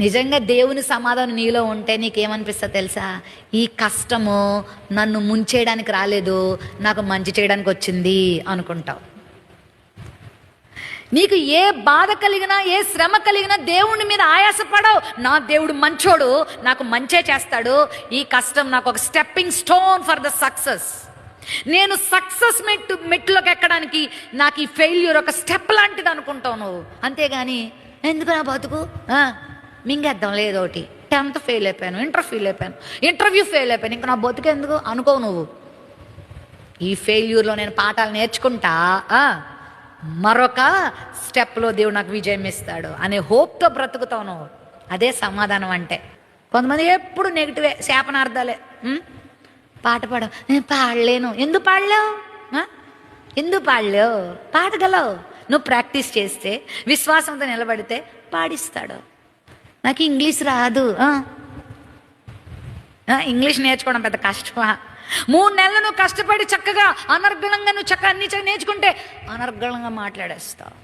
నిజంగా దేవుని సమాధానం నీలో ఉంటే నీకేమనిపిస్తుంది తెలుసా? ఈ కష్టము నన్ను ముంచేయడానికి రాలేదు, నాకు మంచి చేయడానికి వచ్చింది అనుకుంటావు. నీకు ఏ బాధ కలిగినా, ఏ శ్రమ కలిగినా దేవుని మీద ఆయాసపడవు. నా దేవుడు మంచోడు, నాకు మంచే చేస్తాడు, ఈ కష్టం నాకు ఒక stepping stone for the success. నేను సక్సెస్ మెట్లోకి ఎక్కడానికి నాకు ఈ ఫెయిల్యూర్ ఒక స్టెప్ లాంటిది అనుకుంటావు నువ్వు. అంతేగాని ఎందుకు నా బతుకు మింగేద్దాం లేదు ఒకటి, 10th ఫెయిల్ అయిపోయాను, ఇంటర్వ్యూ ఫెయిల్ అయిపోయాను, ఇంకా నా బతుకు ఎందుకు అనుకోవు నువ్వు. ఈ ఫెయిల్యూర్లో నేను పాఠాలు నేర్చుకుంటా, మరొక స్టెప్లో దేవుడు నాకు విజయం ఇస్తాడు అనే హోప్తో బ్రతుకుతావు నువ్వు. అదే సమాధానం అంటే. కొంతమంది ఎప్పుడు నెగిటివే, శాపనార్థాలే. పాట పాడవు, నేను పాడలేను. ఎందుకు పాడలేవు? ఎందుకు పాడలేవు? పాడగలవు. నువ్వు ప్రాక్టీస్ చేస్తే, విశ్వాసంతో నిలబడితే పాడిస్తాడు. నాకు ఇంగ్లీష్ రాదు. ఇంగ్లీష్ నేర్చుకోవడం పెద్ద కష్టమా? 3 నెలలు నువ్వు కష్టపడి చక్కగా అనర్గళంగా నువ్వు అన్ని నేర్చుకుంటే అనర్గళంగా మాట్లాడేస్తావు.